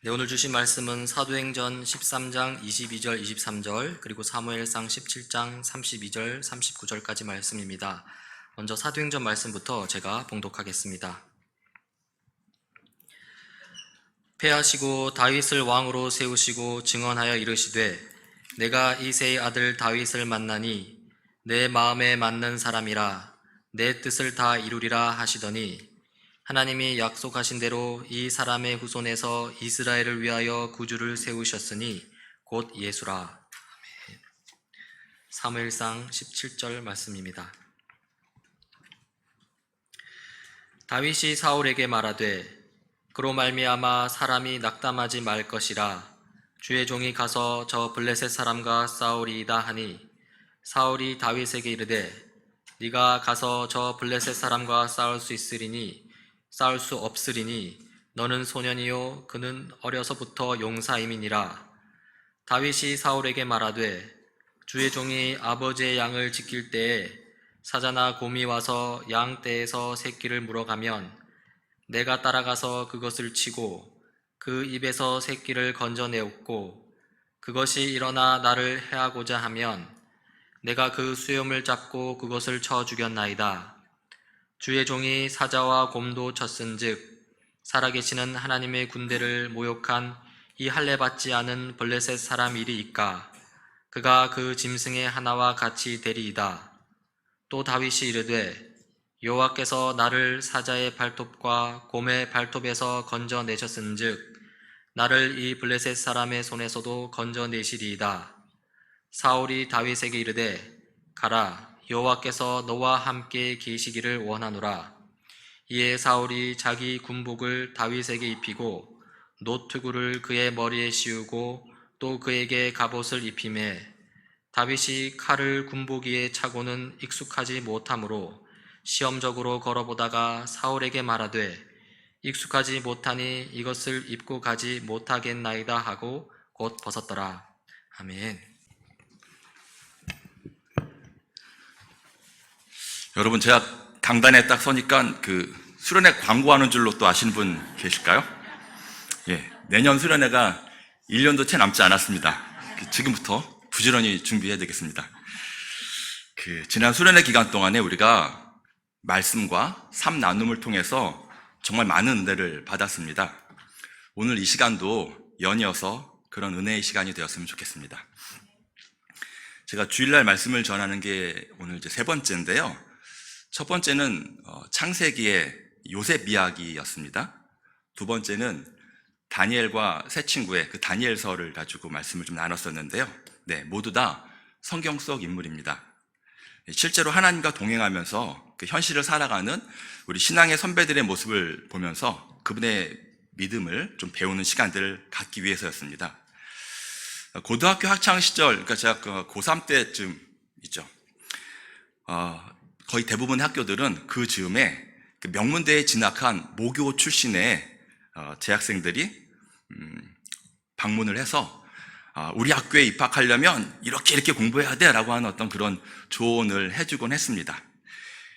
네, 오늘 주신 말씀은 사도행전 13장 22절 23절 그리고 사무엘상 17장 32절 39절까지 말씀입니다. 먼저 사도행전 말씀부터 제가 봉독하겠습니다. 패하시고 다윗을 왕으로 세우시고 증언하여 이르시되 내가 이새의 아들 다윗을 만나니 내 마음에 맞는 사람이라 내 뜻을 다 이루리라 하시더니 하나님이 약속하신 대로 이 사람의 후손에서 이스라엘을 위하여 구주를 세우셨으니 곧 예수라. 사무엘상 17절 말씀입니다. 다윗이 사울에게 말하되 그로 말미암아 사람이 낙담하지 말 것이라 주의 종이 가서 저 블레셋 사람과 싸우리이다 하니 사울이 다윗에게 이르되 네가 가서 저 블레셋 사람과 싸울 수 있으리니 싸울 수 없으리니 너는 소년이요 그는 어려서부터 용사임이니라. 다윗이 사울에게 말하되 주의 종이 아버지의 양을 지킬 때에 사자나 곰이 와서 양 떼에서 새끼를 물어가면 내가 따라가서 그것을 치고 그 입에서 새끼를 건져내었고 그것이 일어나 나를 해하고자 하면 내가 그 수염을 잡고 그것을 쳐 죽였나이다. 주의 종이 사자와 곰도 쳤은즉 살아계시는 하나님의 군대를 모욕한 이 할례받지 않은 블레셋 사람 일이이까 그가 그 짐승의 하나와 같이 되리이다. 또 다윗이 이르되 여호와께서 나를 사자의 발톱과 곰의 발톱에서 건져내셨은즉 나를 이 블레셋 사람의 손에서도 건져내시리이다. 사울이 다윗에게 이르되 가라 여호와께서 너와 함께 계시기를 원하노라. 이에 사울이 자기 군복을 다윗에게 입히고 노투구를 그의 머리에 씌우고 또 그에게 갑옷을 입히매 다윗이 칼을 군복 위에 차고는 익숙하지 못하므로 시험적으로 걸어보다가 사울에게 말하되 익숙하지 못하니 이것을 입고 가지 못하겠나이다 하고 곧 벗었더라. 아멘. 여러분, 제가 강단에 딱 서니까 그 수련회 광고하는 줄로 또 아시는 분 계실까요? 예, 내년 수련회가 1년도 채 남지 않았습니다. 지금부터 부지런히 준비해야 되겠습니다. 지난 수련회 기간 동안에 우리가 말씀과 삶 나눔을 통해서 정말 많은 은혜를 받았습니다. 오늘 이 시간도 연이어서 그런 은혜의 시간이 되었으면 좋겠습니다. 제가 주일날 말씀을 전하는 게 오늘 이제 세 번째인데요. 첫 번째는 창세기의 요셉 이야기였습니다. 두 번째는 다니엘과 세 친구의 그 다니엘서를 가지고 말씀을 좀 나눴었는데요. 네, 모두 다 성경 속 인물입니다. 실제로 하나님과 동행하면서 그 현실을 살아가는 우리 신앙의 선배들의 모습을 보면서 그분의 믿음을 좀 배우는 시간들을 갖기 위해서였습니다. 고등학교 학창 시절, 그러니까 제가 고3 때쯤 있죠. 거의 대부분 학교들은 그 즈음에 그 명문대에 진학한 모교 출신의 재학생들이 방문을 해서 우리 학교에 입학하려면 이렇게 공부해야 돼 라고 하는 어떤 그런 조언을 해주곤 했습니다.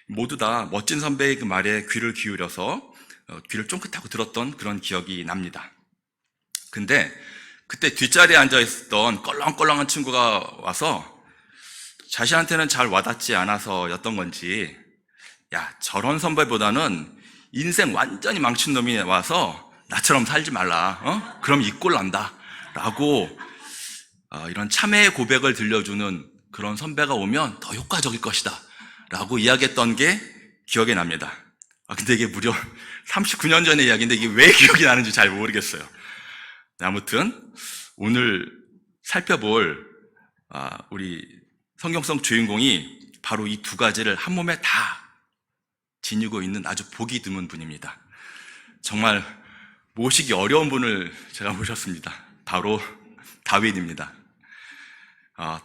모두 다 멋진 선배의 그 말에 귀를 기울여서 귀를 쫑긋하고 들었던 그런 기억이 납니다. 근데 그때 뒷자리에 앉아있었던 껄렁껄렁한 친구가 와서 자신한테는 잘 와닿지 않아서였던 건지 야, 저런 선배보다는 인생 완전히 망친 놈이 와서 나처럼 살지 말라. 그럼 이 꼴 난다 라고 이런 참회의 고백을 들려주는 그런 선배가 오면 더 효과적일 것이다 라고 이야기했던 게 기억이 납니다. 근데 이게 무려 39년 전의 이야기인데 이게 왜 기억이 나는지 잘 모르겠어요. 아무튼 오늘 살펴볼 우리 성경성 주인공이 바로 이 두 가지를 한 몸에 다 지니고 있는 아주 보기 드문 분입니다. 정말 모시기 어려운 분을 제가 모셨습니다. 바로 다윗입니다.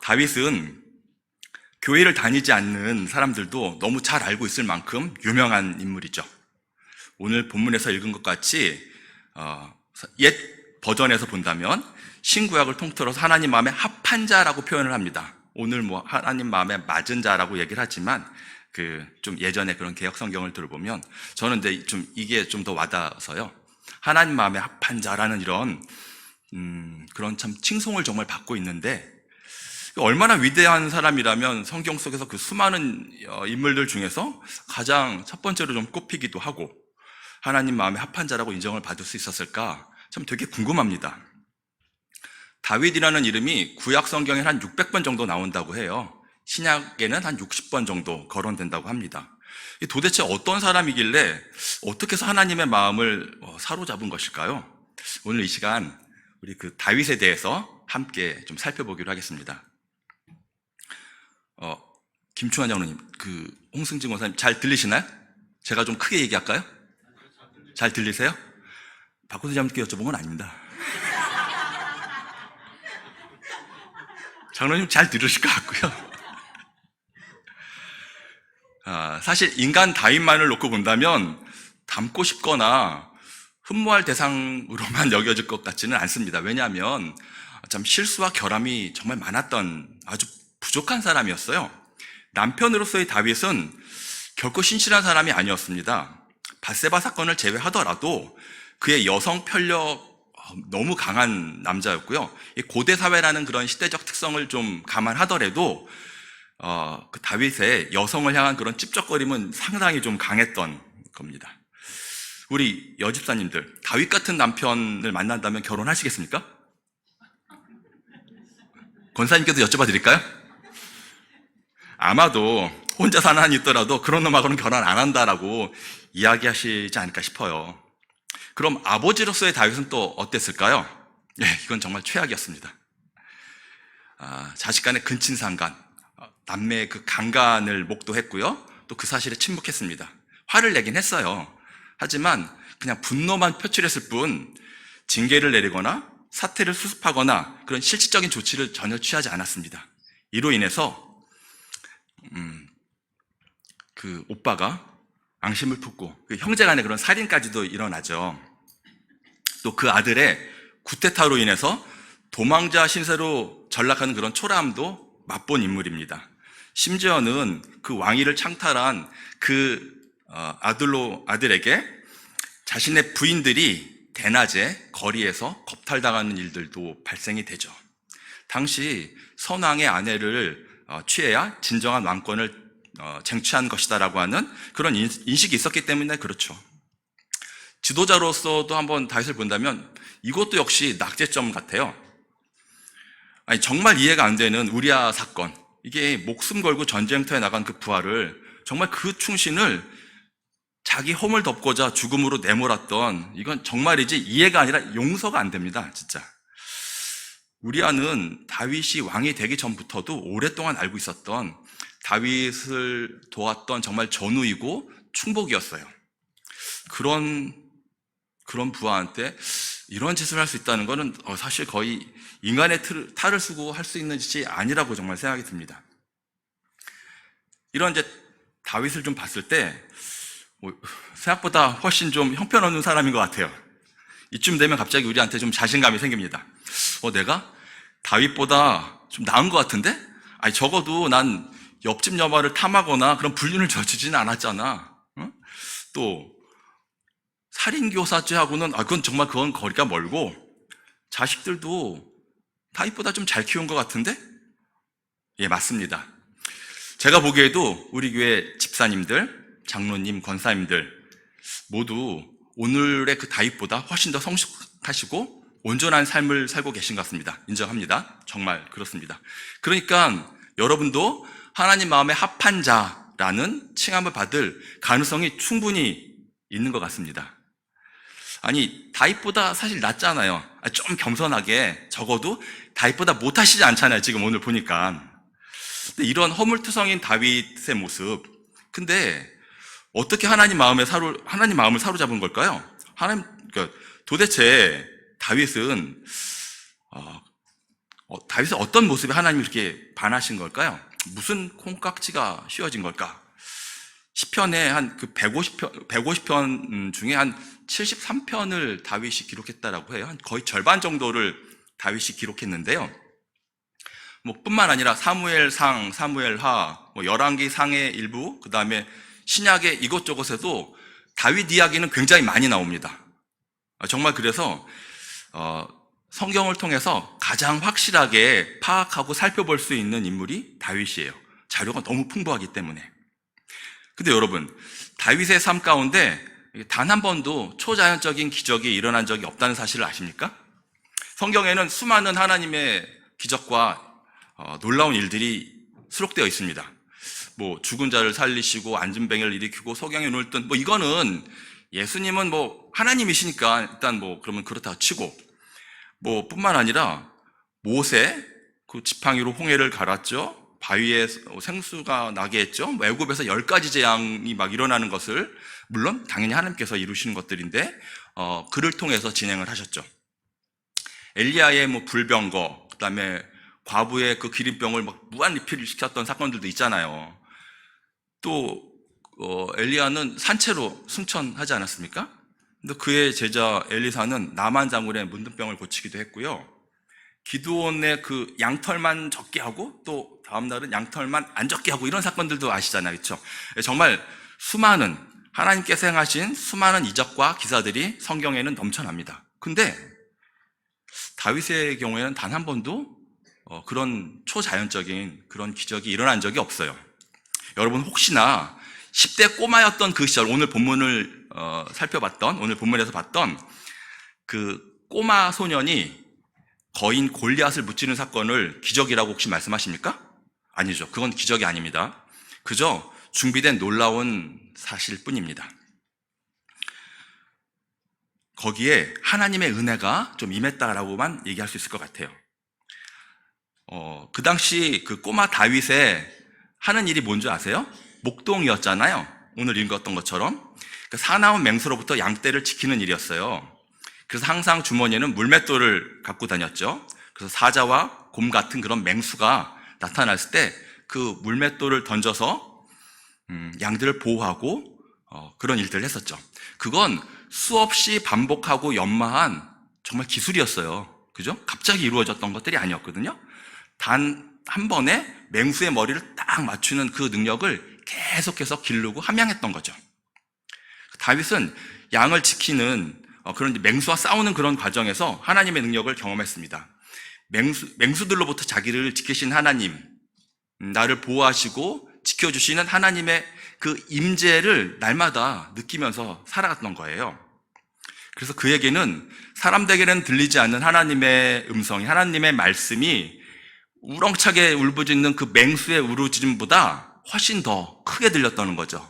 다윗은 교회를 다니지 않는 사람들도 너무 잘 알고 있을 만큼 유명한 인물이죠. 오늘 본문에서 읽은 것 같이 옛 버전에서 본다면 신구약을 통틀어서 하나님 마음에 합한 자라고 표현을 합니다. 오늘 하나님 마음에 맞은 자라고 얘기를 하지만 좀 예전에 그런 개혁 성경을 들어보면 저는 근데 이게 좀 더 와닿아서요. 하나님 마음에 합한 자라는 이런 그런 참 칭송을 정말 받고 있는데, 얼마나 위대한 사람이라면 성경 속에서 그 수많은 인물들 중에서 가장 첫 번째로 좀 꼽히기도 하고 하나님 마음에 합한 자라고 인정을 받을 수 있었을까 참 되게 궁금합니다. 다윗이라는 이름이 구약 성경에 한 600번 정도 나온다고 해요. 신약에는 한 60번 정도 거론된다고 합니다. 도대체 어떤 사람이길래 어떻게 해서 하나님의 마음을 사로잡은 것일까요? 오늘 이 시간 우리 그 다윗에 대해서 함께 좀 살펴보기로 하겠습니다. 김충환 장로님, 그 홍승진 권사님 잘 들리시나요? 제가 좀 크게 얘기할까요? 잘 들리세요? 박호수 장님께 여쭤본 건 아닙니다. 장로님 잘 들으실 것 같고요. 사실 인간 다윗만을 놓고 본다면 닮고 싶거나 흠모할 대상으로만 여겨질 것 같지는 않습니다. 왜냐하면 참 실수와 결함이 정말 많았던 아주 부족한 사람이었어요. 남편으로서의 다윗은 결코 신실한 사람이 아니었습니다. 밧세바 사건을 제외하더라도 그의 여성 편력 너무 강한 남자였고요. 이 고대 사회라는 그런 시대적 특성을 좀 감안하더라도 그 다윗의 여성을 향한 그런 찝쩍거림은 상당히 좀 강했던 겁니다. 우리 여집사님들, 다윗 같은 남편을 만난다면 결혼하시겠습니까? 권사님께도 여쭤봐 드릴까요? 아마도 혼자 사는 한이 있더라도 그런 놈하고는 결혼 안 한다라고 이야기하시지 않을까 싶어요. 그럼 아버지로서의 다윗은 또 어땠을까요? 이건 정말 최악이었습니다. 자식 간의 근친상간, 남매의 그 강간을 목도했고요. 또 그 사실에 침묵했습니다. 화를 내긴 했어요. 하지만 그냥 분노만 표출했을 뿐 징계를 내리거나 사태를 수습하거나 그런 실질적인 조치를 전혀 취하지 않았습니다. 이로 인해서 그 오빠가 앙심을 품고 그 형제 간의 그런 살인까지도 일어나죠. 또 그 아들의 구테타로 인해서 도망자 신세로 전락하는 그런 초라함도 맛본 인물입니다. 심지어는 그 왕위를 창탈한 그 아들에게 자신의 부인들이 대낮에 거리에서 겁탈당하는 일들도 발생이 되죠. 당시 선왕의 아내를 취해야 진정한 왕권을 쟁취한 것이다라고 하는 그런 인식이 있었기 때문에 그렇죠. 지도자로서도 한번 다윗을 본다면 이것도 역시 낙제점 같아요. 아니, 정말 이해가 안 되는 우리아 사건, 이게 목숨 걸고 전쟁터에 나간 그 부하를 정말 그 충신을 자기 험을 덮고자 죽음으로 내몰았던, 이건 정말이지 이해가 아니라 용서가 안 됩니다. 진짜. 우리아는 다윗이 왕이 되기 전부터도 오랫동안 알고 있었던, 다윗을 도왔던 정말 전우이고 충복이었어요. 그런 부하한테 이런 짓을 할 수 있다는 것은 사실 거의 인간의 탈을 쓰고 할 수 있는 짓이 아니라고 정말 생각이 듭니다. 이런 이제 다윗을 좀 봤을 때 생각보다 훨씬 좀 형편없는 사람인 것 같아요. 이쯤 되면 갑자기 우리한테 좀 자신감이 생깁니다. 내가 다윗보다 좀 나은 것 같은데? 아니, 적어도 난 옆집 여마를 탐하거나 그런 불륜을 저지르지는 않았잖아. 응? 또 살인교사죄하고는 그건 거리가 멀고, 자식들도 다윗보다 좀 잘 키운 것 같은데? 예, 맞습니다. 제가 보기에도 우리 교회 집사님들, 장로님, 권사님들 모두 오늘의 그 다윗보다 훨씬 더 성숙하시고 온전한 삶을 살고 계신 것 같습니다. 인정합니다. 정말 그렇습니다. 그러니까 여러분도 하나님 마음에 합한 자라는 칭함을 받을 가능성이 충분히 있는 것 같습니다. 아니, 다윗보다 사실 낫잖아요. 좀 겸손하게, 적어도 다윗보다 못하시지 않잖아요. 지금 오늘 보니까. 근데 이런 허물투성인 다윗의 모습, 근데 어떻게 하나님 마음을 사로잡은 걸까요? 도대체 다윗은 어떤 모습에 하나님이 이렇게 반하신 걸까요? 무슨 콩깍지가 씌워진 걸까? 시편에 한 150편 중에 한 73편을 다윗이 기록했다라고 해요. 한 거의 절반 정도를 다윗이 기록했는데요. 뿐만 아니라 사무엘상, 사무엘하, 열왕기상의 일부, 그 다음에 신약의 이것저것에도 다윗 이야기는 굉장히 많이 나옵니다. 정말 그래서 성경을 통해서 가장 확실하게 파악하고 살펴볼 수 있는 인물이 다윗이에요. 자료가 너무 풍부하기 때문에. 근데 여러분, 다윗의 삶 가운데 단 한 번도 초자연적인 기적이 일어난 적이 없다는 사실을 아십니까? 성경에는 수많은 하나님의 기적과 놀라운 일들이 수록되어 있습니다. 뭐 죽은 자를 살리시고 앉은 뱅이를 일으키고 소경에 눈을 뜬, 뭐 이거는 예수님은 뭐 하나님이시니까 일단 뭐 그러면 그렇다 치고, 뭐 뿐만 아니라 모세 그 지팡이로 홍해를 갈았죠. 바위에 생수가 나게 했죠. 애굽에서 10가지 재앙이 막 일어나는 것을, 물론 당연히 하나님께서 이루시는 것들인데 그를 통해서 진행을 하셨죠. 엘리야의 뭐 불병거, 그다음에 과부의 그 기린병을 막 무한 리필을 시켰던 사건들도 있잖아요. 또 엘리야는 산채로 승천하지 않았습니까? 근데 그의 제자 엘리사는 나만 장군의 문둥병을 고치기도 했고요. 기드온의 그 양털만 적게 하고 또 다음 날은 양털만 안 적게 하고 이런 사건들도 아시잖아요. 그렇죠? 정말 수많은 하나님께서 행하신 수많은 이적과 기사들이 성경에는 넘쳐납니다. 근데 다윗의 경우에는 단 한 번도 그런 초자연적인 그런 기적이 일어난 적이 없어요. 여러분 혹시나 10대 꼬마였던 그 시절, 오늘 본문을 살펴봤던, 오늘 본문에서 봤던 그 꼬마 소년이 거인 골리앗을 무찌르는 사건을 기적이라고 혹시 말씀하십니까? 아니죠. 그건 기적이 아닙니다. 그저 준비된 놀라운 사실일 뿐입니다. 거기에 하나님의 은혜가 좀 임했다라고만 얘기할 수 있을 것 같아요. 그 당시 그 꼬마 다윗의 하는 일이 뭔지 아세요? 목동이었잖아요. 오늘 읽었던 것처럼. 사나운 맹수로부터 양떼를 지키는 일이었어요. 그래서 항상 주머니에는 물맷돌을 갖고 다녔죠. 그래서 사자와 곰 같은 그런 맹수가 나타났을 때 그 물맷돌을 던져서 양들을 보호하고 그런 일들을 했었죠. 그건 수없이 반복하고 연마한 정말 기술이었어요. 그죠? 갑자기 이루어졌던 것들이 아니었거든요. 단 한 번에 맹수의 머리를 딱 맞추는 그 능력을 계속해서 기르고 함양했던 거죠. 다윗은 양을 지키는 그런 맹수와 싸우는 그런 과정에서 하나님의 능력을 경험했습니다. 맹수들로부터 자기를 지키신 하나님, 나를 보호하시고 지켜주시는 하나님의 그 임재를 날마다 느끼면서 살아갔던 거예요. 그래서 그에게는 사람들에게는 들리지 않는 하나님의 음성이, 하나님의 말씀이 우렁차게 울부짖는 그 맹수의 울부짖음보다 훨씬 더 크게 들렸다는 거죠.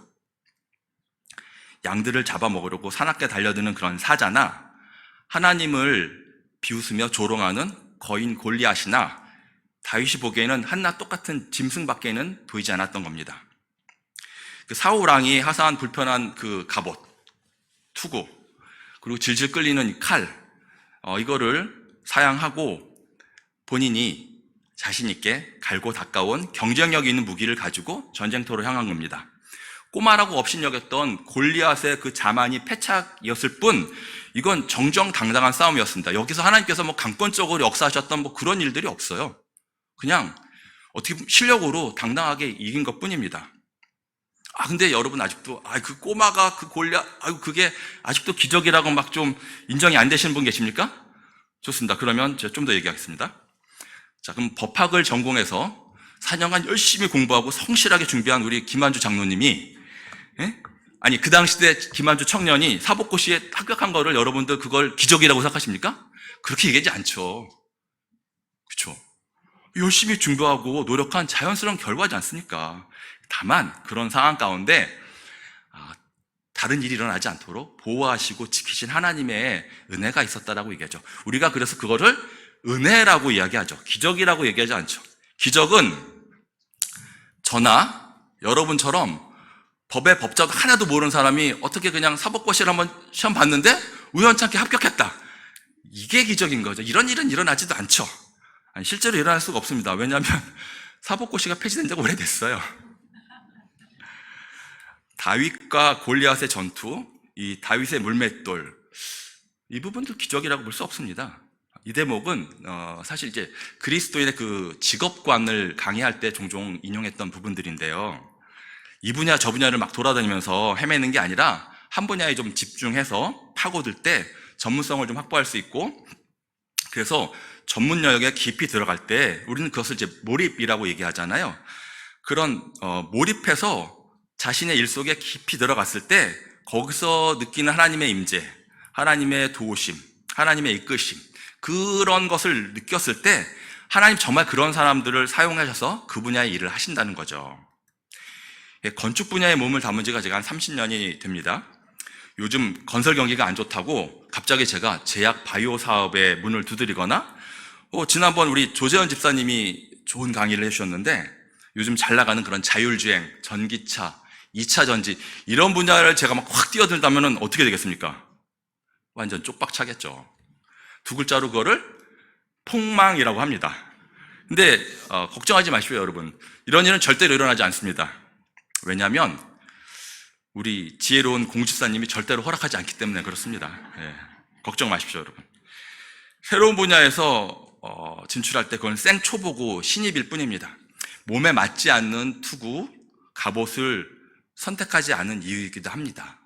양들을 잡아먹으려고 사납게 달려드는 그런 사자나 하나님을 비웃으며 조롱하는 거인 골리앗이나 다윗이 보기에는 한낱 똑같은 짐승밖에는 보이지 않았던 겁니다. 그 사울 왕이 하사한 불편한 그 갑옷, 투구, 그리고 질질 끌리는 칼, 이거를 사양하고 본인이 자신 있게 갈고 닦아온 경쟁력 있는 무기를 가지고 전쟁터로 향한 겁니다. 꼬마라고 업신여겼던 골리앗의 그 자만이 패착이었을 뿐 이건 정정당당한 싸움이었습니다. 여기서 하나님께서 뭐 강권적으로 역사하셨던 뭐 그런 일들이 없어요. 그냥 어떻게 보면 실력으로 당당하게 이긴 것 뿐입니다. 근데 여러분 아직도 그 꼬마가 그 골리앗 그게 아직도 기적이라고 막 좀 인정이 안 되시는 분 계십니까? 좋습니다. 그러면 제가 좀 더 얘기하겠습니다. 자, 그럼 법학을 전공해서 4년간 열심히 공부하고 성실하게 준비한 우리 김한주 장로님이, 아니, 그 당시 때 김한주 청년이 사법고시에 합격한 거를 여러분들 그걸 기적이라고 생각하십니까? 그렇게 얘기하지 않죠. 그렇죠? 열심히 준비하고 노력한 자연스러운 결과지 않습니까? 다만 그런 상황 가운데 다른 일이 일어나지 않도록 보호하시고 지키신 하나님의 은혜가 있었다라고 얘기하죠. 우리가 그래서 그거를 은혜라고 이야기하죠. 기적이라고 얘기하지 않죠. 기적은 저나 여러분처럼 법의 법자도 하나도 모르는 사람이 어떻게 그냥 사법고시를 한번 시험 봤는데 우연찮게 합격했다. 이게 기적인 거죠. 이런 일은 일어나지도 않죠. 실제로 일어날 수가 없습니다. 왜냐하면 사법고시가 폐지된 지가 오래됐어요. 다윗과 골리앗의 전투, 이 다윗의 물맷돌, 이 부분도 기적이라고 볼 수 없습니다. 이 대목은 사실 이제 그리스도인의 그 직업관을 강의할 때 종종 인용했던 부분들인데요. 이 분야 저 분야를 막 돌아다니면서 헤매는 게 아니라 한 분야에 좀 집중해서 파고들 때 전문성을 좀 확보할 수 있고, 그래서 전문 영역에 깊이 들어갈 때 우리는 그것을 이제 몰입이라고 얘기하잖아요. 그런 몰입해서 자신의 일 속에 깊이 들어갔을 때 거기서 느끼는 하나님의 임재, 하나님의 도우심, 하나님의 이끄심, 그런 것을 느꼈을 때 하나님 정말 그런 사람들을 사용하셔서 그 분야의 일을 하신다는 거죠. 건축 분야에 몸을 담은 지가 제가 한 30년이 됩니다. 요즘 건설 경기가 안 좋다고 갑자기 제가 제약 바이오 사업에 문을 두드리거나, 지난번 우리 조재현 집사님이 좋은 강의를 해주셨는데, 요즘 잘 나가는 그런 자율주행, 전기차, 2차 전지, 이런 분야를 제가 막 확 뛰어들다면 어떻게 되겠습니까? 완전 쪽박 차겠죠. 두 글자로 그거를 폭망이라고 합니다. 근데 걱정하지 마십시오, 여러분. 이런 일은 절대로 일어나지 않습니다. 왜냐하면 우리 지혜로운 공집사님이 절대로 허락하지 않기 때문에 그렇습니다. 걱정 마십시오, 여러분. 새로운 분야에서 진출할 때 그건 생초보고 신입일 뿐입니다. 몸에 맞지 않는 투구, 갑옷을 선택하지 않은 이유이기도 합니다.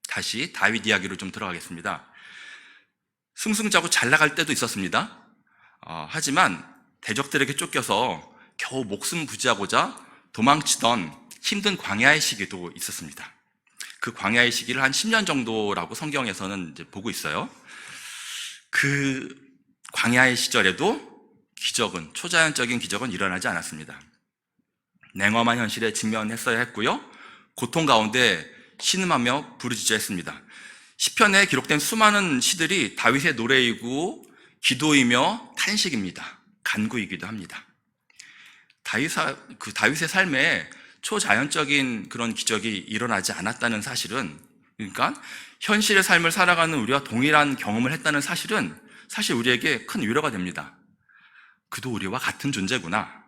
다시 다윗 이야기로 좀 들어가겠습니다. 승승자고 잘 나갈 때도 있었습니다. 하지만 대적들에게 쫓겨서 겨우 목숨 부지하고자 도망치던 힘든 광야의 시기도 있었습니다. 그 광야의 시기를 한 10년 정도라고 성경에서는 이제 보고 있어요. 그 광야의 시절에도 기적은, 초자연적인 기적은 일어나지 않았습니다. 냉엄한 현실에 직면했어야 했고요. 고통 가운데 신음하며 부르짖어했습니다. 시편에 기록된 수많은 시들이 다윗의 노래이고 기도이며 탄식입니다. 간구이기도 합니다. 다윗의 삶에 초자연적인 그런 기적이 일어나지 않았다는 사실은, 그러니까 현실의 삶을 살아가는 우리와 동일한 경험을 했다는 사실은 사실 우리에게 큰 위로가 됩니다. 그도 우리와 같은 존재구나.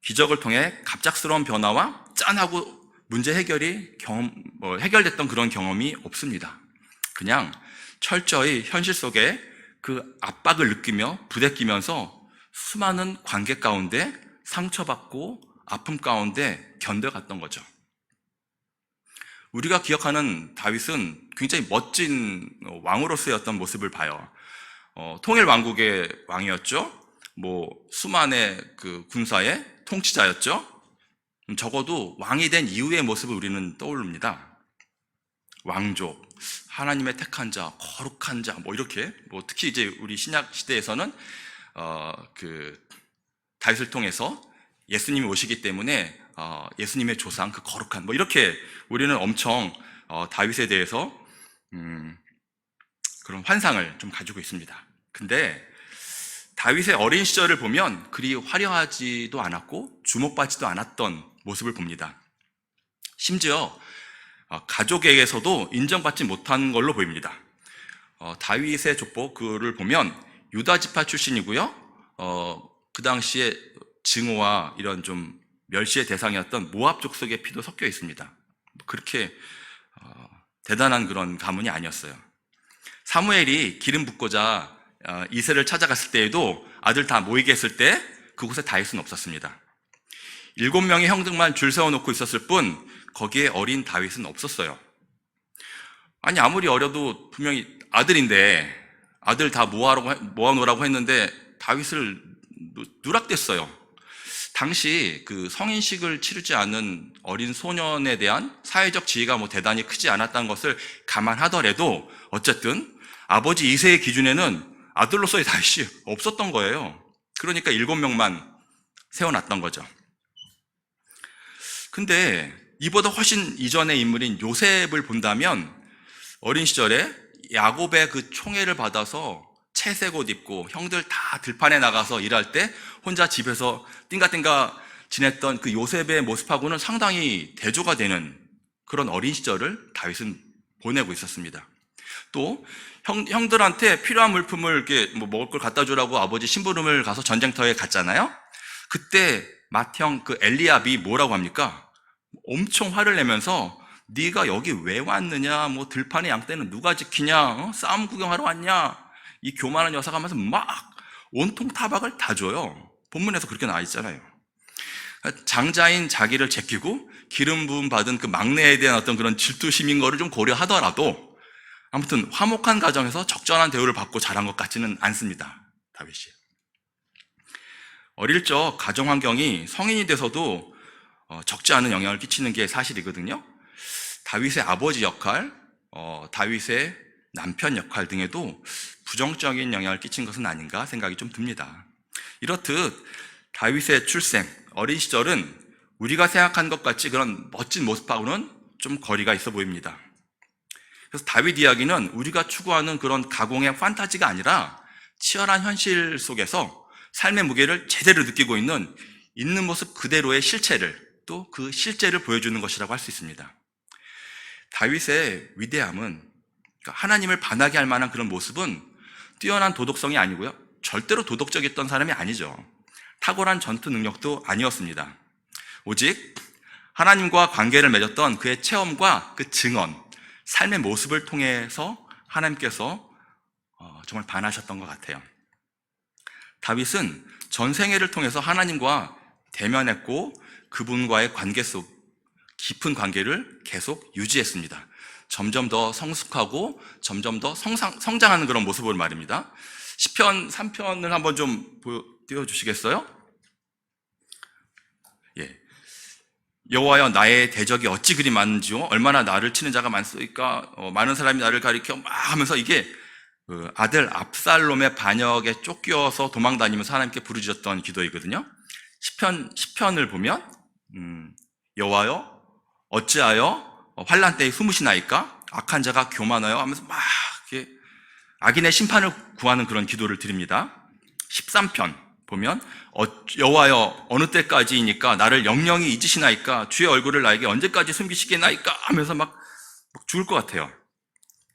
기적을 통해 갑작스러운 변화와 짠하고 문제 해결이 해결됐던 그런 경험이 없습니다. 그냥 철저히 현실 속에 그 압박을 느끼며 부대끼면서 수많은 관계 가운데 상처받고 아픔 가운데 견뎌갔던 거죠. 우리가 기억하는 다윗은 굉장히 멋진 왕으로서의 어떤 모습을 봐요. 통일 왕국의 왕이었죠. 수만의 그 군사의 통치자였죠. 적어도 왕이 된 이후의 모습을 우리는 떠오릅니다. 왕족, 하나님의 택한 자, 거룩한 자, 이렇게, 특히 이제 우리 신약 시대에서는, 다윗을 통해서 예수님이 오시기 때문에, 예수님의 조상, 그 거룩한, 이렇게 우리는 엄청, 다윗에 대해서, 그런 환상을 좀 가지고 있습니다. 근데, 다윗의 어린 시절을 보면 그리 화려하지도 않았고 주목받지도 않았던 모습을 봅니다. 심지어 가족에게서도 인정받지 못한 걸로 보입니다. 다윗의 족보 그를 보면 유다 지파 출신이고요. 그 당시에 증오와 이런 좀 멸시의 대상이었던 모압 족속의 피도 섞여 있습니다. 그렇게 대단한 그런 가문이 아니었어요. 사무엘이 기름 붓고자 이새를 찾아갔을 때에도 아들 다 모이게 했을 때 그곳에 다윗은 없었습니다. 7명의 형들만 줄 세워놓고 있었을 뿐 거기에 어린 다윗은 없었어요. 아니 아무리 어려도 분명히 아들인데 아들 다 모아놓으라고 했는데 다윗을 누락됐어요. 당시 그 성인식을 치르지 않은 어린 소년에 대한 사회적 지위가 대단히 크지 않았다는 것을 감안하더라도 어쨌든 아버지 이새의 기준에는 아들로서의 다윗이 없었던 거예요. 그러니까 7명만 세워놨던 거죠. 근데 이보다 훨씬 이전의 인물인 요셉을 본다면 어린 시절에 야곱의 그 총애를 받아서 채색 옷 입고 형들 다 들판에 나가서 일할 때 혼자 집에서 띵가띵가 지냈던 그 요셉의 모습하고는 상당히 대조가 되는 그런 어린 시절을 다윗은 보내고 있었습니다. 또 형들한테 필요한 물품을 이렇게 먹을 걸 갖다 주라고 아버지 심부름을 가서 전쟁터에 갔잖아요. 그때 맏형 그 엘리압이 뭐라고 합니까? 엄청 화를 내면서 네가 여기 왜 왔느냐? 들판의 양떼는 누가 지키냐? 싸움 구경하러 왔냐? 이 교만한 녀석 하면서 막 온통 타박을 다 줘요. 본문에서 그렇게 나와 있잖아요. 장자인 자기를 제끼고 기름 부음 받은 그 막내에 대한 어떤 그런 질투심인 거를 좀 고려하더라도 아무튼 화목한 가정에서 적절한 대우를 받고 자란 것 같지는 않습니다, 다윗이. 어릴 적 가정 환경이 성인이 돼서도 적지 않은 영향을 끼치는 게 사실이거든요. 다윗의 아버지 역할, 다윗의 남편 역할 등에도 부정적인 영향을 끼친 것은 아닌가 생각이 좀 듭니다. 이렇듯 다윗의 출생, 어린 시절은 우리가 생각한 것 같이 그런 멋진 모습하고는 좀 거리가 있어 보입니다. 그래서 다윗 이야기는 우리가 추구하는 그런 가공의 판타지가 아니라 치열한 현실 속에서 삶의 무게를 제대로 느끼고 있는 모습 그대로의 실체를, 또 그 실제를 보여주는 것이라고 할 수 있습니다. 다윗의 위대함은, 그러니까 하나님을 반하게 할 만한 그런 모습은 뛰어난 도덕성이 아니고요, 절대로 도덕적이었던 사람이 아니죠. 탁월한 전투 능력도 아니었습니다. 오직 하나님과 관계를 맺었던 그의 체험과 그 증언, 삶의 모습을 통해서 하나님께서 정말 반하셨던 것 같아요. 다윗은 전생애를 통해서 하나님과 대면했고 그분과의 관계 속 깊은 관계를 계속 유지했습니다. 점점 더 성숙하고 점점 더 성장하는 그런 모습을 말입니다. 시편 3편을 한번 좀 띄워주시겠어요? 예. 여호와여, 나의 대적이 어찌 그리 많은지요? 얼마나 나를 치는 자가 많소이까? 많은 사람이 나를 가리켜 막 하면서, 이게 아들 압살롬의 반역에 쫓겨서 도망다니면서 하나님께 부르짖었던 기도이거든요. 시편을 보면 여호와여, 어찌하여 환난 때에 숨으시나이까? 악한 자가 교만하여 하면서 막 이렇게 악인의 심판을 구하는 그런 기도를 드립니다. 13편 보면 여호와여, 어느 때까지이니까 나를 영영히 잊으시나이까? 주의 얼굴을 나에게 언제까지 숨기시겠나이까? 하면서 막 죽을 것 같아요.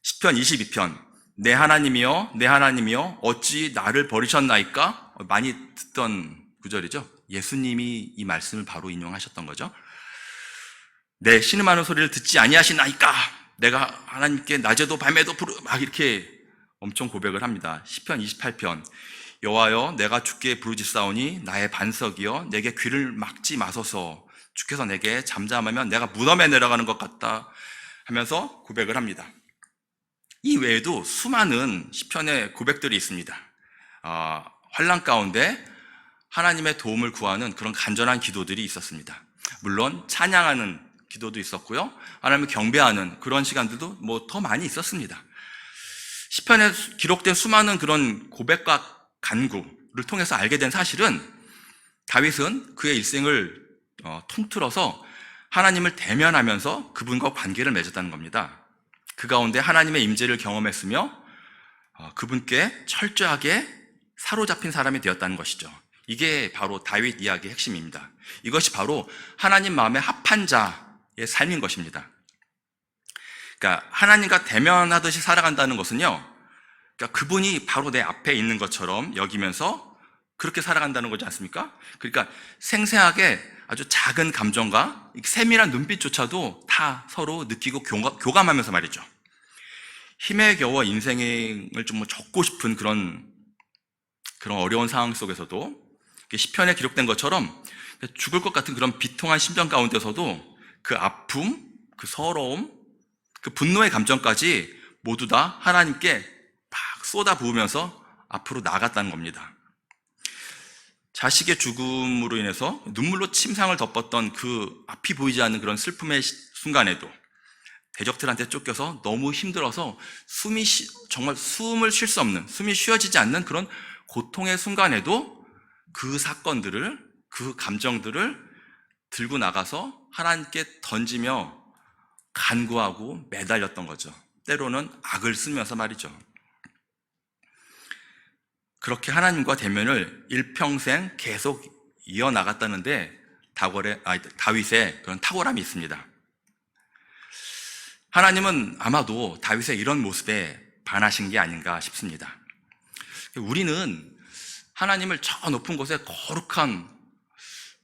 시편 22편 내 하나님이여, 내 하나님이여, 어찌 나를 버리셨나이까? 많이 듣던 구절이죠. 예수님이 이 말씀을 바로 인용하셨던 거죠. 내 신음하는 소리를 듣지 아니하시나이까? 내가 하나님께 낮에도 밤에도 막 이렇게 엄청 고백을 합니다. 시편 28편 여호와여, 내가 주께 부르짖사오니 나의 반석이여, 내게 귀를 막지 마소서. 주께서 내게 잠잠하면 내가 무덤에 내려가는 것 같다 하면서 고백을 합니다. 이 외에도 수많은 시편의 고백들이 있습니다. 환난 가운데 하나님의 도움을 구하는 그런 간절한 기도들이 있었습니다. 물론 찬양하는 기도도 있었고요, 하나님을 경배하는 그런 시간들도 더 많이 있었습니다. 시편에 기록된 수많은 그런 고백과 간구를 통해서 알게 된 사실은, 다윗은 그의 일생을 통틀어서 하나님을 대면하면서 그분과 관계를 맺었다는 겁니다. 그 가운데 하나님의 임재를 경험했으며 그분께 철저하게 사로잡힌 사람이 되었다는 것이죠. 이게 바로 다윗 이야기의 핵심입니다. 이것이 바로 하나님 마음에 합한 자의 삶인 것입니다. 그러니까 하나님과 대면하듯이 살아간다는 것은요, 그러니까 그분이 바로 내 앞에 있는 것처럼 여기면서 그렇게 살아간다는 거지 않습니까? 그러니까 생생하게 아주 작은 감정과 세밀한 눈빛조차도 다 서로 느끼고 교감하면서 말이죠. 힘에 겨워 인생을 좀 적고 싶은 그런 어려운 상황 속에서도 시편에 기록된 것처럼 죽을 것 같은 그런 비통한 심정 가운데서도 그 아픔, 그 서러움, 그 분노의 감정까지 모두 다 하나님께 막 쏟아부으면서 앞으로 나아갔다는 겁니다. 자식의 죽음으로 인해서 눈물로 침상을 덮었던 그 앞이 보이지 않는 그런 슬픔의 순간에도, 대적들한테 쫓겨서 너무 힘들어서 정말 숨을 쉴 수 없는, 숨이 쉬어지지 않는 그런 고통의 순간에도 그 사건들을, 그 감정들을 들고 나가서 하나님께 던지며 간구하고 매달렸던 거죠. 때로는 악을 쓰면서 말이죠. 그렇게 하나님과 대면을 일평생 계속 이어나갔다는데 다윗의 그런 탁월함이 있습니다. 하나님은 아마도 다윗의 이런 모습에 반하신 게 아닌가 싶습니다. 우리는 하나님을 저 높은 곳에 거룩한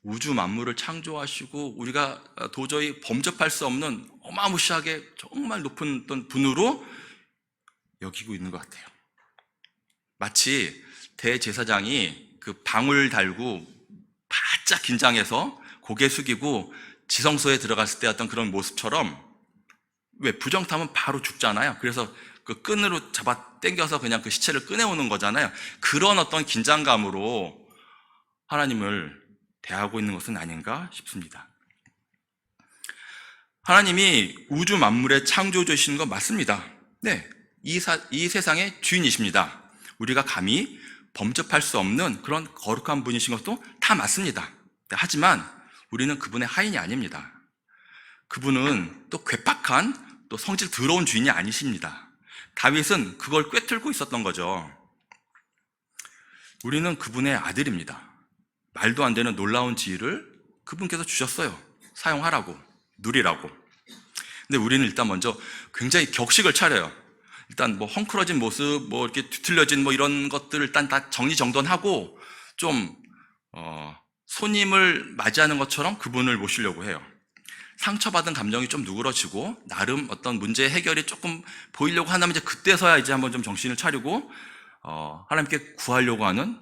우주 만물을 창조하시고 우리가 도저히 범접할 수 없는 어마무시하게 정말 높은 어떤 분으로 여기고 있는 것 같아요. 마치 대제사장이 그 방울 달고 바짝 긴장해서 고개 숙이고 지성소에 들어갔을 때 어떤 그런 모습처럼, 왜 부정타면 바로 죽잖아요. 그래서 그 끈으로 잡아 당겨서 그냥 그 시체를 꺼내오는 거잖아요. 그런 어떤 긴장감으로 하나님을 대하고 있는 것은 아닌가 싶습니다. 하나님이 우주 만물의 창조주이신 건 맞습니다. 네, 이 세상의 주인이십니다. 우리가 감히 범접할 수 없는 그런 거룩한 분이신 것도 다 맞습니다. 하지만 우리는 그분의 하인이 아닙니다. 그분은 또 괴팍한, 또 성질 더러운 주인이 아니십니다. 다윗은 그걸 꿰뚫고 있었던 거죠. 우리는 그분의 아들입니다. 말도 안 되는 놀라운 지위를 그분께서 주셨어요. 사용하라고, 누리라고. 근데 우리는 일단 먼저 굉장히 격식을 차려요. 일단 뭐 헝클어진 모습, 뭐 이렇게 뒤틀려진 뭐 이런 것들을 일단 다 정리정돈하고 좀 손님을 맞이하는 것처럼 그분을 모시려고 해요. 상처받은 감정이 좀 누그러지고 나름 어떤 문제 해결이 조금 보이려고 한다면 이제 그때서야 이제 한번 좀 정신을 차리고 하나님께 구하려고 하는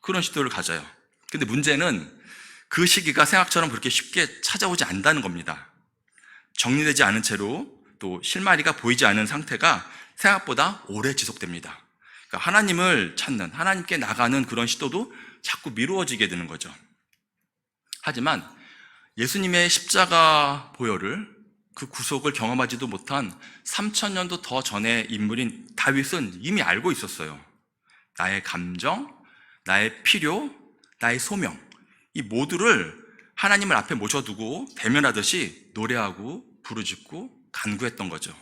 그런 시도를 가져요. 근데 문제는 그 시기가 생각처럼 그렇게 쉽게 찾아오지 않는다는 겁니다. 정리되지 않은 채로 또 실마리가 보이지 않은 상태가 생각보다 오래 지속됩니다. 그러니까 하나님을 찾는, 하나님께 나가는 그런 시도도 자꾸 미루어지게 되는 거죠. 하지만 예수님의 십자가 보혈을, 그 구속을 경험하지도 못한 3000년도 더 전의 인물인 다윗은 이미 알고 있었어요. 나의 감정, 나의 필요, 나의 소명, 이 모두를 하나님을 앞에 모셔두고 대면하듯이 노래하고 부르짖고 간구했던 거죠.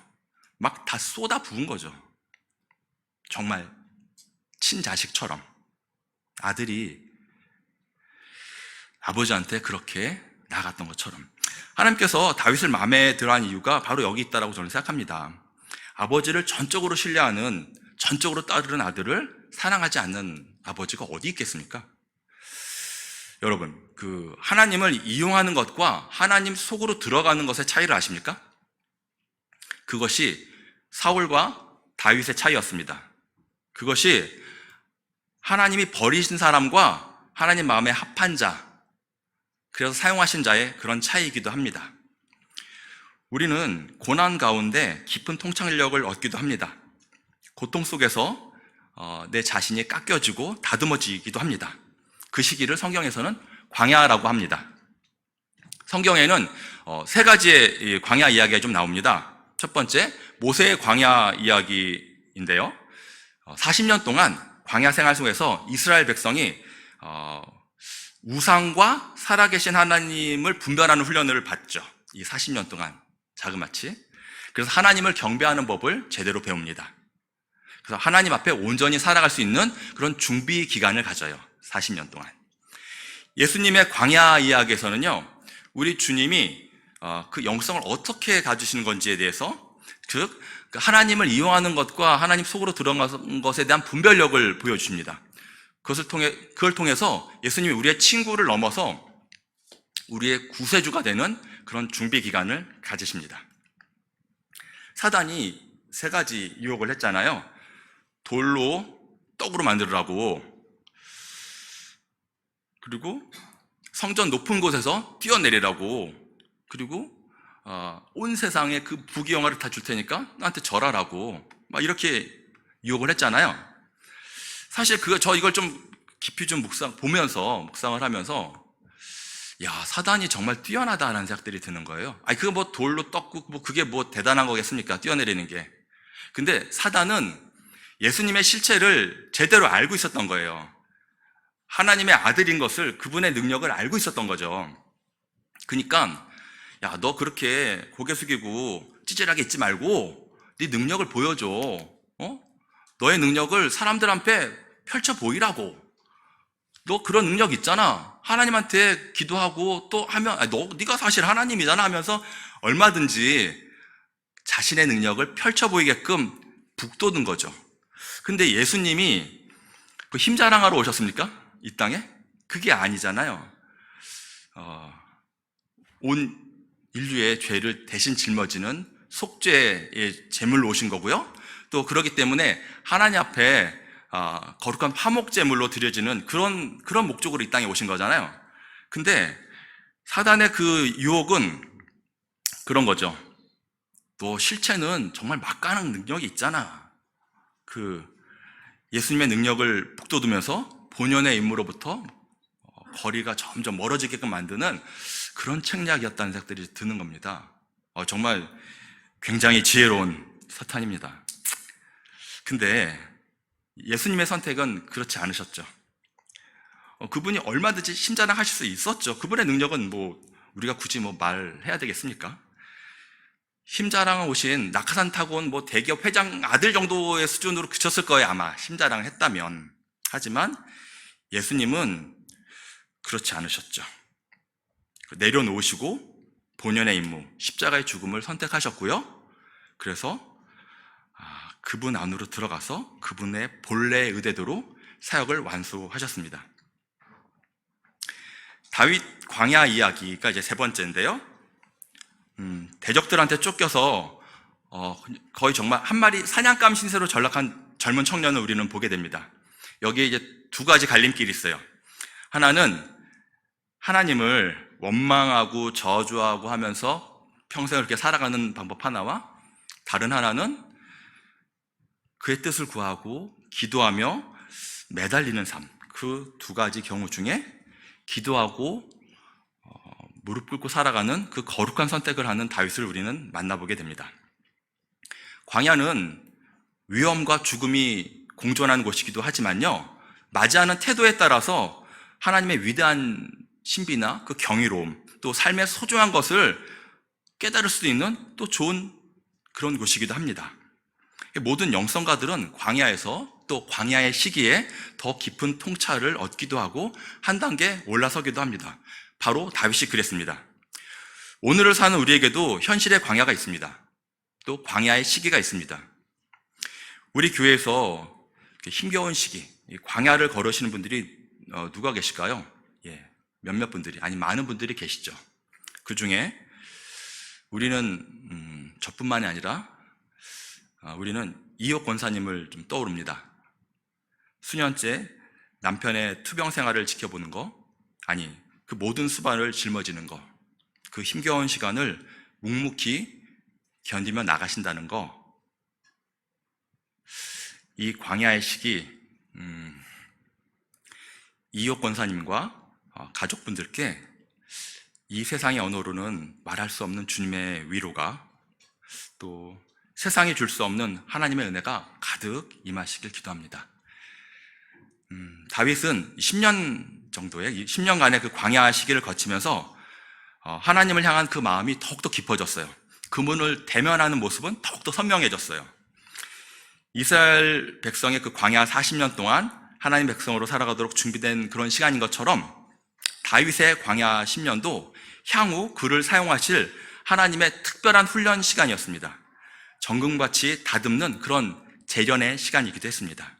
막 다 쏟아 부은 거죠. 정말 친자식처럼 아들이 아버지한테 그렇게 나갔던 것처럼. 하나님께서 다윗을 마음에 들어한 이유가 바로 여기 있다라고 저는 생각합니다. 아버지를 전적으로 신뢰하는, 전적으로 따르는 아들을 사랑하지 않는 아버지가 어디 있겠습니까? 여러분, 그 하나님을 이용하는 것과 하나님 속으로 들어가는 것의 차이를 아십니까? 그것이 사울과 다윗의 차이였습니다. 그것이 하나님이 버리신 사람과 하나님 마음에 합한 자, 그래서 사용하신 자의 그런 차이이기도 합니다. 우리는 고난 가운데 깊은 통찰력을 얻기도 합니다. 고통 속에서 내 자신이 깎여지고 다듬어지기도 합니다. 그 시기를 성경에서는 광야라고 합니다. 성경에는 세 가지의 광야 이야기가 좀 나옵니다. 첫 번째, 모세의 광야 이야기인데요. 40년 동안 광야 생활 속에서 이스라엘 백성이 우상과 살아계신 하나님을 분별하는 훈련을 받죠. 이 40년 동안 자그마치. 그래서 하나님을 경배하는 법을 제대로 배웁니다. 그래서 하나님 앞에 온전히 살아갈 수 있는 그런 준비 기간을 가져요. 40년 동안. 예수님의 광야 이야기에서는요, 우리 주님이 그 영성을 어떻게 가지시는 건지에 대해서, 즉 하나님을 이용하는 것과 하나님 속으로 들어간 것에 대한 분별력을 보여주십니다. 그걸 통해서 예수님이 우리의 친구를 넘어서 우리의 구세주가 되는 그런 준비 기간을 가지십니다. 사단이 세 가지 유혹을 했잖아요. 돌로 떡으로 만들으라고, 그리고 성전 높은 곳에서 뛰어내리라고, 그리고 온 세상에 그 부귀영화를 다 줄 테니까 나한테 절하라고, 막 이렇게 유혹을 했잖아요. 사실 저 이걸 좀 깊이 좀 묵상을 하면서, 야, 사단이 정말 뛰어나다라는 생각들이 드는 거예요. 아니, 그거 뭐 돌로 떡국, 뭐 그게 뭐 대단한 거겠습니까? 뛰어내리는 게. 근데 사단은 예수님의 실체를 제대로 알고 있었던 거예요. 하나님의 아들인 것을, 그분의 능력을 알고 있었던 거죠. 그러니까, 야, 너 그렇게 고개 숙이고 찌질하게 있지 말고 네 능력을 보여줘. 너의 능력을 사람들 앞에 펼쳐 보이라고. 너 그런 능력 있잖아. 하나님한테 기도하고 또 하면, 네가 사실 하나님이잖아 하면서 얼마든지 자신의 능력을 펼쳐 보이게끔 북돋은 거죠. 근데 예수님이 그 힘 자랑하러 오셨습니까? 이 땅에? 그게 아니잖아요. 온 인류의 죄를 대신 짊어지는 속죄의 제물로 오신 거고요. 또 그렇기 때문에 하나님 앞에 거룩한 화목 제물로 드려지는 그런 목적으로 이 땅에 오신 거잖아요. 근데 사단의 그 유혹은 그런 거죠. 너 실체는 정말 막강한 능력이 있잖아. 예수님의 능력을 북돋우면서 본연의 임무로부터 거리가 점점 멀어지게끔 만드는 그런 책략이었다는 생각들이 드는 겁니다. 정말 굉장히 지혜로운 사탄입니다. 근데 예수님의 선택은 그렇지 않으셨죠. 그분이 얼마든지 심자랑하실 수 있었죠. 그분의 능력은 우리가 굳이 말해야 되겠습니까? 심자랑을 오신 낙하산 타고 온 대기업 회장 아들 정도의 수준으로 그쳤을 거예요, 아마 심자랑을 했다면. 하지만 예수님은 그렇지 않으셨죠. 내려놓으시고 본연의 임무, 십자가의 죽음을 선택하셨고요. 그래서 그분 안으로 들어가서 그분의 본래의 의대도로 사역을 완수하셨습니다. 다윗 광야 이야기가 이제 세 번째인데요. 대적들한테 쫓겨서 거의 정말 한 마리 사냥감 신세로 전락한 젊은 청년을 우리는 보게 됩니다. 여기에 이제 두 가지 갈림길이 있어요. 하나는 하나님을 원망하고 저주하고 하면서 평생을 그렇게 살아가는 방법 하나와, 다른 하나는 그의 뜻을 구하고 기도하며 매달리는 삶. 그 두 가지 경우 중에 기도하고 무릎 꿇고 살아가는 그 거룩한 선택을 하는 다윗을 우리는 만나보게 됩니다. 광야는 위험과 죽음이 공존하는 곳이기도 하지만요, 맞이하는 태도에 따라서 하나님의 위대한 신비나 그 경이로움, 또 삶의 소중한 것을 깨달을 수 있는 또 좋은 그런 곳이기도 합니다. 모든 영성가들은 광야에서, 또 광야의 시기에 더 깊은 통찰을 얻기도 하고 한 단계 올라서기도 합니다. 바로 다윗이 그랬습니다. 오늘을 사는 우리에게도 현실의 광야가 있습니다. 또 광야의 시기가 있습니다. 우리 교회에서 힘겨운 시기, 광야를 걸으시는 분들이 누가 계실까요? 몇몇 분들이, 아니 많은 분들이 계시죠. 그 중에 우리는 저뿐만이 아니라 우리는 이옥 권사님을 좀 떠오릅니다. 수년째 남편의 투병 생활을 지켜보는 거, 아니 그 모든 수발을 짊어지는 거, 그 힘겨운 시간을 묵묵히 견디며 나가신다는 거, 이 광야의 시기, 이옥 권사님과 가족분들께 이 세상의 언어로는 말할 수 없는 주님의 위로가, 또 세상이 줄 수 없는 하나님의 은혜가 가득 임하시길 기도합니다. 다윗은 10년간의 그 광야 시기를 거치면서 하나님을 향한 그 마음이 더욱더 깊어졌어요. 그분을 대면하는 모습은 더욱더 선명해졌어요. 이스라엘 백성의 그 광야 40년 동안 하나님 백성으로 살아가도록 준비된 그런 시간인 것처럼 다윗의 광야 10년도 향후 그를 사용하실 하나님의 특별한 훈련 시간이었습니다. 정금같이 다듬는 그런 재련의 시간이기도 했습니다.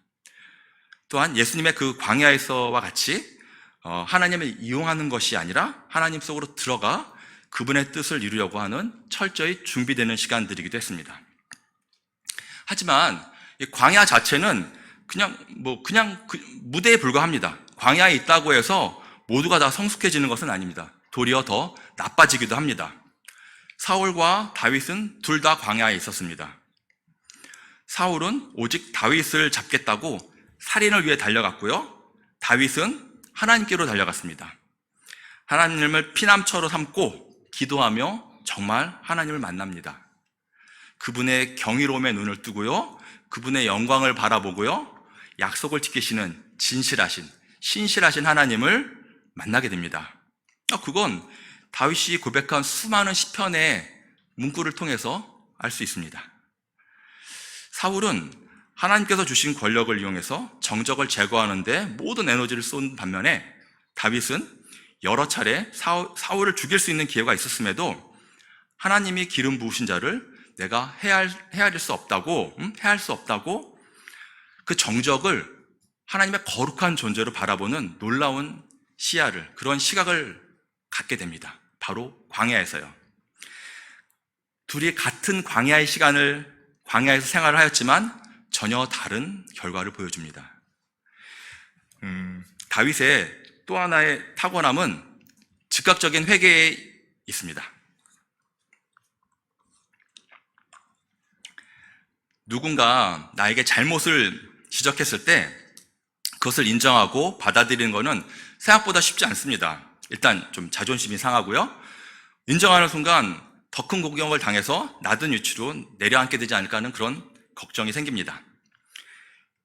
또한 예수님의 그 광야에서와 같이 하나님을 이용하는 것이 아니라 하나님 속으로 들어가 그분의 뜻을 이루려고 하는 철저히 준비되는 시간들이기도 했습니다. 하지만 이 광야 자체는 그냥 무대에 불과합니다. 광야에 있다고 해서 모두가 다 성숙해지는 것은 아닙니다. 도리어 더 나빠지기도 합니다. 사울과 다윗은 둘 다 광야에 있었습니다. 사울은 오직 다윗을 잡겠다고 살인을 위해 달려갔고요. 다윗은 하나님께로 달려갔습니다. 하나님을 피난처로 삼고 기도하며 정말 하나님을 만납니다. 그분의 경이로움에 눈을 뜨고요, 그분의 영광을 바라보고요, 약속을 지키시는 진실하신, 신실하신 하나님을 만나게 됩니다. 그건 다윗이 고백한 수많은 시편의 문구를 통해서 알 수 있습니다. 사울은 하나님께서 주신 권력을 이용해서 정적을 제거하는 데 모든 에너지를 쏜 반면에 다윗은 여러 차례 사울을 죽일 수 있는 기회가 있었음에도 하나님이 기름 부으신 자를 내가 헤아릴 수 없다고, 해할 수 없다고 그 정적을 하나님의 거룩한 존재로 바라보는 놀라운 시야를, 그런 시각을 갖게 됩니다. 바로 광야에서요. 둘이 같은 광야의 시간을 광야에서 생활을 하였지만 전혀 다른 결과를 보여줍니다. 다윗의 또 하나의 타고남은 즉각적인 회개에 있습니다. 누군가 나에게 잘못을 지적했을 때 그것을 인정하고 받아들이는 것은 생각보다 쉽지 않습니다. 일단 좀 자존심이 상하고요. 인정하는 순간 더 큰 공격을 당해서 낮은 위치로 내려앉게 되지 않을까 하는 그런 걱정이 생깁니다.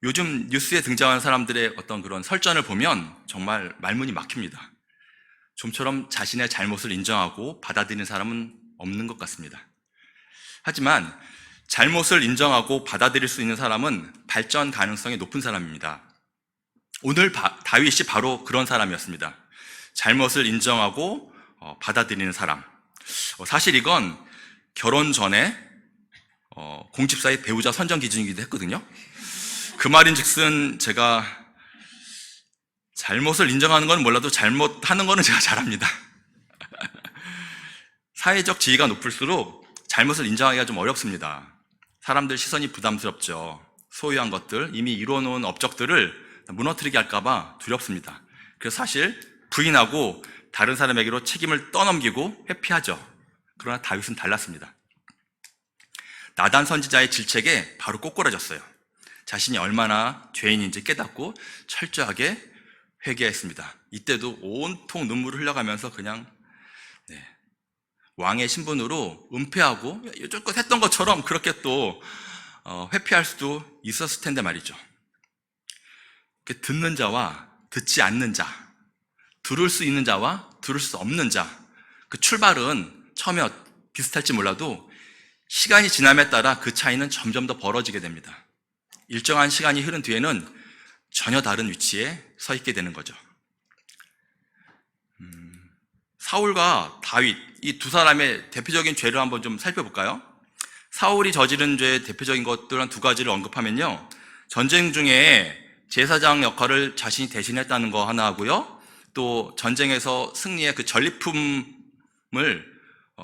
요즘 뉴스에 등장하는 사람들의 어떤 그런 설전을 보면 정말 말문이 막힙니다. 좀처럼 자신의 잘못을 인정하고 받아들이는 사람은 없는 것 같습니다. 하지만 잘못을 인정하고 받아들일 수 있는 사람은 발전 가능성이 높은 사람입니다. 오늘 다윗이 바로 그런 사람이었습니다. 잘못을 인정하고 받아들이는 사람. 사실 이건 결혼 전에 공집사의 배우자 선정 기준이기도 했거든요. 그 말인즉슨 제가 잘못을 인정하는 건 몰라도 잘못하는 거는 제가 잘합니다. 사회적 지위가 높을수록 잘못을 인정하기가 좀 어렵습니다. 사람들 시선이 부담스럽죠. 소유한 것들, 이미 이루어놓은 업적들을 무너뜨리게 할까봐 두렵습니다. 그래서 사실 부인하고 다른 사람에게로 책임을 떠넘기고 회피하죠. 그러나 다윗은 달랐습니다. 나단 선지자의 질책에 바로 꼬꾸라졌어요. 자신이 얼마나 죄인인지 깨닫고 철저하게 회개했습니다. 이때도 온통 눈물을 흘려가면서 그냥 왕의 신분으로 은폐하고 여태껏 했던 것처럼 그렇게 또 회피할 수도 있었을 텐데 말이죠. 듣는 자와 듣지 않는 자, 들을 수 있는 자와 들을 수 없는 자, 그 출발은 처음에 비슷할지 몰라도 시간이 지남에 따라 그 차이는 점점 더 벌어지게 됩니다. 일정한 시간이 흐른 뒤에는 전혀 다른 위치에 서 있게 되는 거죠. 사울과 다윗, 이 두 사람의 대표적인 죄를 한번 좀 살펴볼까요? 사울이 저지른 죄의 대표적인 것들 한 두 가지를 언급하면요. 전쟁 중에 제사장 역할을 자신이 대신했다는 거 하나 하고요. 또 전쟁에서 승리의 그 전리품을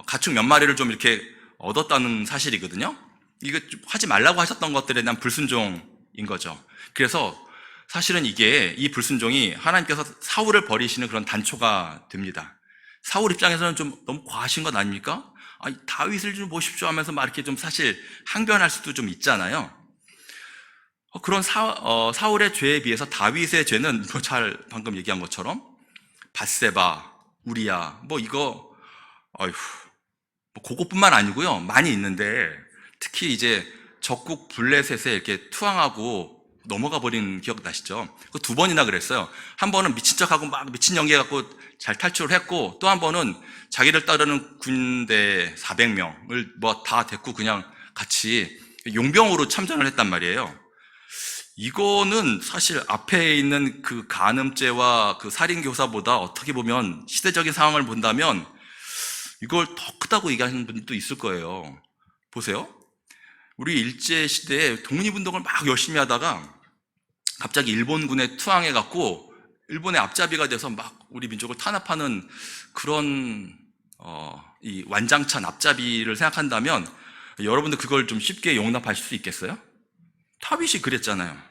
가축 몇 마리를 좀 이렇게 얻었다는 사실이거든요. 이거 하지 말라고 하셨던 것들에 대한 불순종인 거죠. 그래서 사실은 이 불순종이 하나님께서 사울을 버리시는 그런 단초가 됩니다. 사울 입장에서는 좀 너무 과하신 것 아닙니까? 다윗을 좀 보십시오 하면서 막 이렇게 좀 사실 항변할 수도 좀 있잖아요. 그런 사울의 죄에 비해서 다윗의 죄는 방금 얘기한 것처럼 밧세바, 우리야, 그것뿐만 아니고요. 많이 있는데 특히 이제 적국 블레셋에 이렇게 투항하고 넘어가 버린 기억 나시죠? 그 두 번이나 그랬어요. 한 번은 미친 척하고 막 미친 연기해갖고 잘 탈출을 했고, 또 한 번은 자기를 따르는 군대 400명을 다 데리고 그냥 같이 용병으로 참전을 했단 말이에요. 이거는 사실 앞에 있는 그 간음죄와 그 살인교사보다 어떻게 보면 시대적인 상황을 본다면 이걸 더 크다고 얘기하시는 분도 있을 거예요. 보세요. 우리 일제시대에 독립운동을 막 열심히 하다가 갑자기 일본군에 투항해갖고 일본의 앞잡이가 돼서 막 우리 민족을 탄압하는 그런 이 완장찬 앞잡이를 생각한다면 여러분들 그걸 좀 쉽게 용납하실 수 있겠어요? 다윗이 그랬잖아요.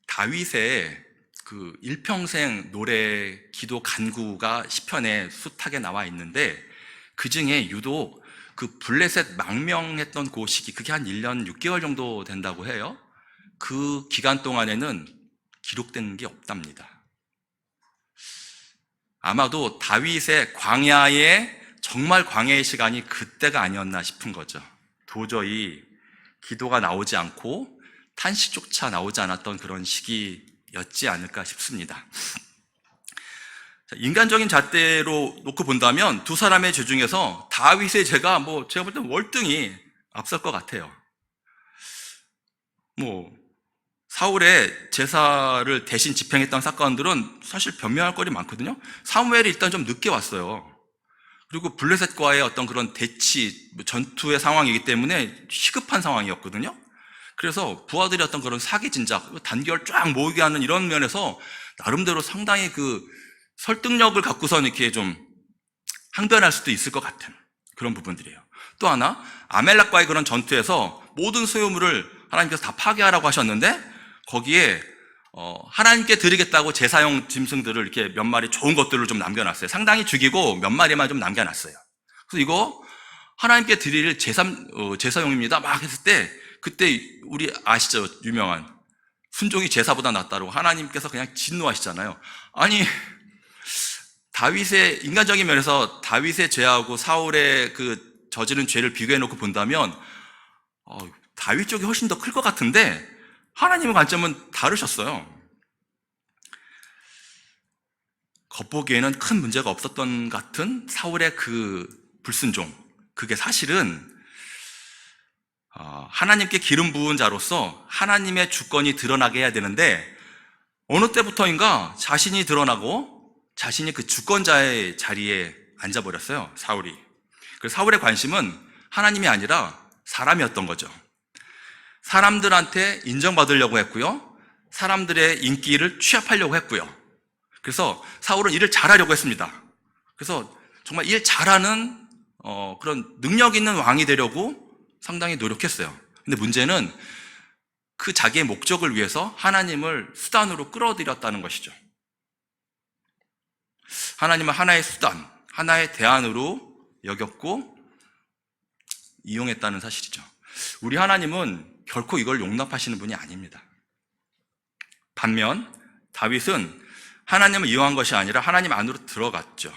다윗의 그 일평생 노래 기도 간구가 시편에 숱하게 나와 있는데 그 중에 유독 그 블레셋 망명했던 그 시기, 그게 한 1년 6개월 정도 된다고 해요. 그 기간 동안에는 기록된 게 없답니다. 아마도 다윗의 정말 광야의 시간이 그때가 아니었나 싶은 거죠. 도저히 기도가 나오지 않고 탄식조차 나오지 않았던 그런 시기였지 않을까 싶습니다. 인간적인 잣대로 놓고 본다면 두 사람의 죄 중에서 다윗의 죄가 제가 볼 때 월등히 앞설 것 같아요. 사울의 제사를 대신 집행했던 사건들은 사실 변명할 거리 많거든요. 사무엘이 일단 좀 늦게 왔어요. 그리고 블레셋과의 어떤 그런 대치, 전투의 상황이기 때문에 시급한 상황이었거든요. 그래서 부하들이 어떤 그런 사기 진작, 단결 쫙 모으게 하는 이런 면에서 나름대로 상당히 그 설득력을 갖고선 이렇게 좀 항변할 수도 있을 것 같은 그런 부분들이에요. 또 하나, 아멜렉과의 그런 전투에서 모든 소유물을 하나님께서 다 파괴하라고 하셨는데 거기에 하나님께 드리겠다고 제사용 짐승들을 이렇게 몇 마리 좋은 것들을 좀 남겨놨어요. 상당히 죽이고 몇 마리만 좀 남겨놨어요. 그래서 이거 하나님께 드릴 제사용입니다. 막 했을 때, 그때 우리 아시죠? 유명한. 순종이 제사보다 낫다고 하나님께서 그냥 진노하시잖아요. 아니, 다윗의, 인간적인 면에서 다윗의 죄하고 사울의 그 저지른 죄를 비교해놓고 본다면, 다윗 쪽이 훨씬 더 클 것 같은데, 하나님의 관점은 다르셨어요. 겉보기에는 큰 문제가 없었던 같은 사울의 그 불순종, 그게 사실은 하나님께 기름 부은 자로서 하나님의 주권이 드러나게 해야 되는데, 어느 때부터인가 자신이 드러나고 자신이 그 주권자의 자리에 앉아버렸어요, 사울이. 그래서 사울의 관심은 하나님이 아니라 사람이었던 거죠. 사람들한테 인정받으려고 했고요, 사람들의 인기를 취합하려고 했고요. 그래서 사울은 일을 잘하려고 했습니다. 그래서 정말 일 잘하는 그런 능력 있는 왕이 되려고 상당히 노력했어요. 근데 문제는 그 자기의 목적을 위해서 하나님을 수단으로 끌어들였다는 것이죠. 하나님은 하나의 수단, 하나의 대안으로 여겼고 이용했다는 사실이죠. 우리 하나님은 결코 이걸 용납하시는 분이 아닙니다. 반면 다윗은 하나님을 이용한 것이 아니라 하나님 안으로 들어갔죠.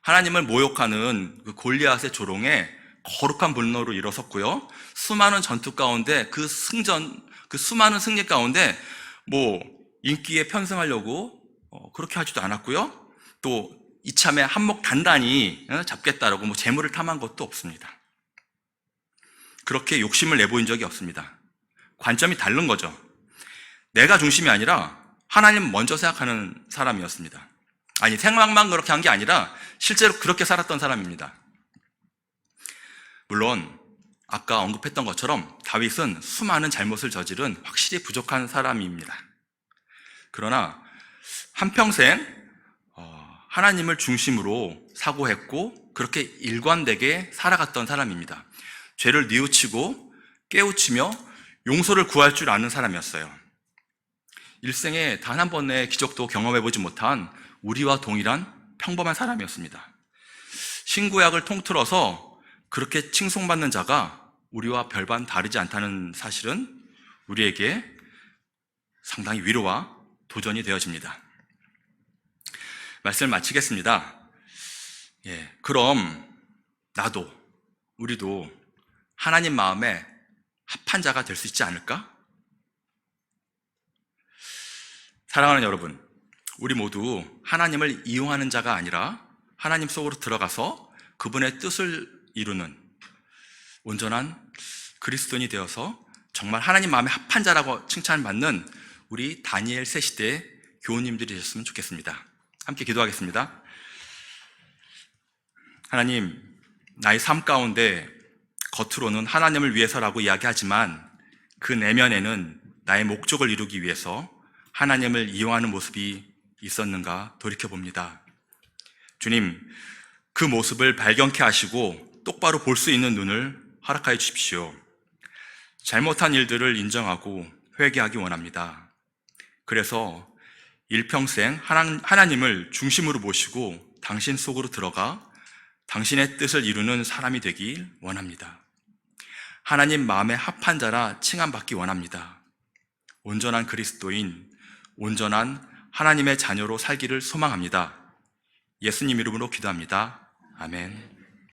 하나님을 모욕하는 그 골리앗의 조롱에 거룩한 분노로 일어섰고요, 수많은 전투 가운데 그 수많은 승리 가운데 인기에 편승하려고 그렇게 하지도 않았고요, 또 이참에 한몫 단단히 잡겠다라고 재물을 탐한 것도 없습니다. 그렇게 욕심을 내보인 적이 없습니다. 관점이 다른 거죠. 내가 중심이 아니라 하나님 먼저 생각하는 사람이었습니다. 아니, 생각만 그렇게 한 게 아니라 실제로 그렇게 살았던 사람입니다. 물론 아까 언급했던 것처럼 다윗은 수많은 잘못을 저지른 확실히 부족한 사람입니다. 그러나 한평생 하나님을 중심으로 사고했고 그렇게 일관되게 살아갔던 사람입니다. 죄를 뉘우치고 깨우치며 용서를 구할 줄 아는 사람이었어요. 일생에 단 한 번의 기적도 경험해보지 못한 우리와 동일한 평범한 사람이었습니다. 신구약을 통틀어서 그렇게 칭송받는 자가 우리와 별반 다르지 않다는 사실은 우리에게 상당히 위로와 도전이 되어집니다. 말씀을 마치겠습니다. 그럼 우리도 하나님 마음에 합한 자가 될 수 있지 않을까? 사랑하는 여러분, 우리 모두 하나님을 이용하는 자가 아니라 하나님 속으로 들어가서 그분의 뜻을 이루는 온전한 그리스도인이 되어서 정말 하나님 마음에 합한 자라고 칭찬받는 우리 다니엘 새 시대의 교우님들이 되셨으면 좋겠습니다. 함께 기도하겠습니다. 하나님, 나의 삶 가운데 겉으로는 하나님을 위해서라고 이야기하지만 그 내면에는 나의 목적을 이루기 위해서 하나님을 이용하는 모습이 있었는가 돌이켜봅니다. 주님, 그 모습을 발견케 하시고 똑바로 볼 수 있는 눈을 허락하여 주십시오. 잘못한 일들을 인정하고 회개하기 원합니다. 그래서 일평생 하나님을 중심으로 모시고 당신 속으로 들어가 당신의 뜻을 이루는 사람이 되길 원합니다. 하나님 마음에 합한 자라 칭함받기 원합니다. 온전한 그리스도인, 온전한 하나님의 자녀로 살기를 소망합니다. 예수님 이름으로 기도합니다. 아멘.